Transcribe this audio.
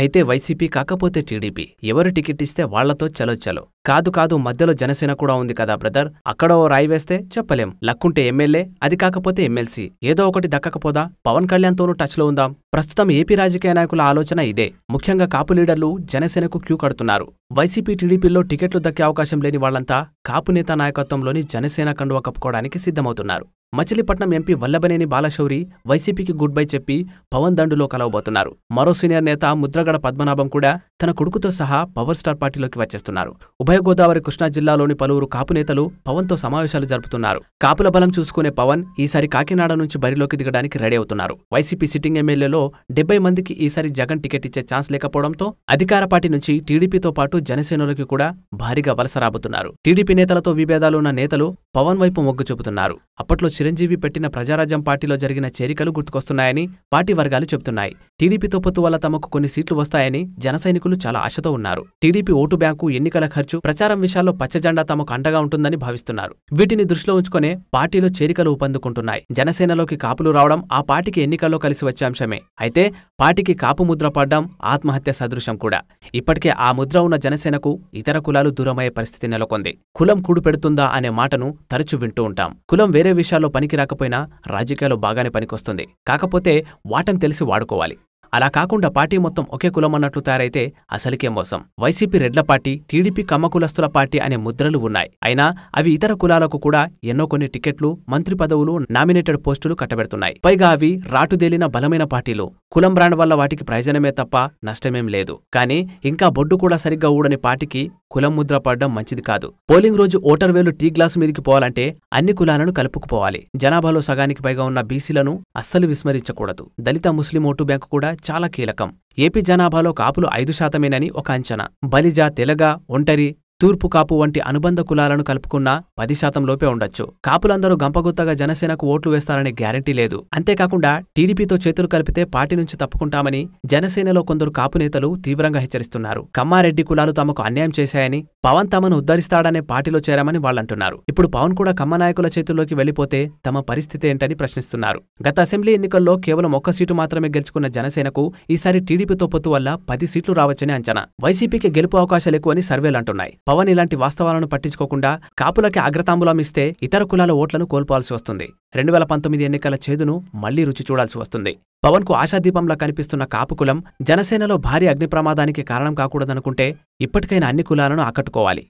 అయితే వైసీపీ కాకపోతే టీడీపీ ఎవరు టికెట్ ఇస్తే వాళ్లతో చలో చలో. కాదు మధ్యలో జనసేన కూడా ఉంది కదా బ్రదర్, అక్కడ ఓ రాయి వేస్తే చెప్పలేం. లక్కుంటే ఎమ్మెల్యే, అది కాకపోతే ఎమ్మెల్సీ, ఏదో ఒకటి దక్కకపోదా? పవన్ కళ్యాణ్తోనూ టచ్లో ఉందాం. ప్రస్తుతం ఏపీ రాజకీయ నాయకుల ఆలోచన ఇదే. ముఖ్యంగా కాపు లీడర్లు జనసేనకు క్యూ కడుతున్నారు. వైసీపీ టీడీపీల్లో టికెట్లు దక్కే అవకాశం లేని వాళ్లంతా కాపు నేత నాయకత్వంలోని జనసేన కండువా కప్పుకోవడానికి సిద్ధమవుతున్నారు. మచిలీపట్నం ఎంపీ వల్లభనేని బాలశౌరి వైసీపీకి గుడ్ బై చెప్పి పవన్ దండులో కలవబోతున్నారు. మరో సీనియర్ నేత ముద్రగడ పద్మనాభం కూడా తన కొడుకుతో సహా పవర్ స్టార్ పార్టీలోకి వచ్చేస్తున్నారు. ఉభయ గోదావరి కృష్ణా జిల్లాలోని పలువురు కాపు నేతలు పవన్తో సమావేశాలు జరుపుతున్నారు. కాపుల బలం చూసుకునే పవన్ ఈసారి కాకినాడ నుంచి బరిలోకి దిగడానికి రెడీ అవుతున్నారు. వైసీపీ సిట్టింగ్ ఎమ్మెల్యేలో 70 మందికి ఈసారి జగన్ టికెట్ ఇచ్చే ఛాన్స్ లేకపోవడంతో అధికార పార్టీ నుంచి టీడీపీతో పాటు జనసేనలోకి కూడా భారీగా వలస రాబోతున్నారు. టీడీపీ నేతలతో విభేదాలున్న నేతలు పవన్ వైపు మొగ్గు చూపుతున్నారు. అప్పట్లో చిరంజీవి పెట్టిన ప్రజారాజ్యం పార్టీలో జరిగిన చేరికలు గుర్తుకొస్తున్నాయని పార్టీ వర్గాలు చెబుతున్నాయి. టీడీపీతో పొత్తు వల్ల తమకు కొన్ని సీట్లు వస్తాయని జన సైనికులు చాలా ఆశతో ఉన్నారు. టీడీపీ ఓటు బ్యాంకు, ఎన్నికల ఖర్చు, ప్రచారం విషయాల్లో పచ్చజెండా తమకు అండగా ఉంటుందని భావిస్తున్నారు. వీటిని దృష్టిలో ఉంచుకునే పార్టీలో చేరికలు ఊపందుకుంటున్నాయి. జనసేనలోకి కాపులు రావడం ఆ పార్టీకి ఎన్నికల్లో కలిసి వచ్చే అంశమే. అయితే పార్టీకి కాపు ముద్ర పడ్డం ఆత్మహత్య సదృశం కూడా. ఇప్పటికే ఆ ముద్ర ఉన్న జనసేనకు ఇతర కులాలు దూరమయ్యే పరిస్థితి నెలకొంది. కులం కూడు పెడుతుందా అనే మాటను తరచూ వింటూ ఉంటాం. కులం వేరే విషయాల్లో పనికి రాకపోయినా రాజకీయాల్లో బాగానే పనికొస్తుంది. కాకపోతే వాటం తెలిసి వాడుకోవాలి. అలా కాకుండా పార్టీ మొత్తం ఒకే కులం అన్నట్లు తయారైతే అసలుకే మోసం. వైసీపీ రెడ్ల పార్టీ, టీడీపీ కమ్మ కులస్తుల పార్టీ అనే ముద్రలు ఉన్నాయి. అయినా అవి ఇతర కులాలకు కూడా ఎన్నో కొన్ని టికెట్లు, మంత్రి పదవులు, నామినేటెడ్ పోస్టులు కట్టబెడుతున్నాయి. పైగా అవి రాటుదేలిన బలమైన పార్టీలు. కులం బ్రాండ్ వల్ల వాటికి ప్రయోజనమే తప్ప నష్టమేం లేదు. కానీ ఇంకా బొడ్డు కూడా సరిగ్గా ఊడని పార్టీకి కులం ముద్ర పడ్డం మంచిది కాదు. పోలింగ్ రోజు ఓటర్ వేలు టీ గ్లాసు మీదికి పోవాలంటే అన్ని కులాలను కలుపుకుపోవాలి. జనాభాలో సగానికి పైగా ఉన్న బీసీలను అస్సలు విస్మరించకూడదు. దళిత, ముస్లిం ఓటు బ్యాంకు కూడా చాలా కీలకం. ఏపీ జనాభాలో కాపులు 5% ఒక అంచనా. బలిజ, తెలగ, ఒంటరి, తూర్పు కాపు వంటి అనుబంధ కులాలను కలుపుకున్నా 10% లోపే ఉండొచ్చు. కాపులందరూ గంపగుత్తగా జనసేనకు ఓట్లు వేస్తారనే గ్యారంటీ లేదు. అంతేకాకుండా టీడీపీతో చేతులు కలిపితే పార్టీ నుంచి తప్పుకుంటామని జనసేనలో కొందరు కాపు నేతలు తీవ్రంగా హెచ్చరిస్తున్నారు. కమ్మారెడ్డి కులాలు తమకు అన్యాయం చేశాయని, పవన్ తమను ఉద్ధరిస్తాడనే పార్టీలో చేరామని వాళ్లంటున్నారు. ఇప్పుడు పవన్ కూడా కమ్మ నాయకుల చేతుల్లోకి వెళ్లిపోతే తమ పరిస్థితి ఏంటని ప్రశ్నిస్తున్నారు. గత అసెంబ్లీ ఎన్నికల్లో కేవలం 1 సీటు మాత్రమే గెలుచుకున్న జనసేనకు ఈసారి టీడీపీతో పొత్తు వల్ల 10 సీట్లు రావచ్చని అంచనా. వైసీపీకి గెలుపు అవకాశాలు ఎక్కువని సర్వేలంటున్నాయి. పవన్ ఇలాంటి వాస్తవాలను పట్టించుకోకుండా కాపులకి అగ్రతాంబూలం ఇస్తే ఇతర కులాల ఓట్లను కోల్పోవాల్సి వస్తుంది. 2019 ఎన్నికల చేదును మళ్లీ రుచి చూడాల్సి వస్తుంది. పవన్ కు ఆశాదీపంలా కనిపిస్తున్న కాపు కులం జనసేనలో భారీ అగ్ని ప్రమాదానికి కారణం కాకూడదనుకుంటే ఇప్పటికైనా అన్ని కులాలను ఆకట్టుకోవాలి.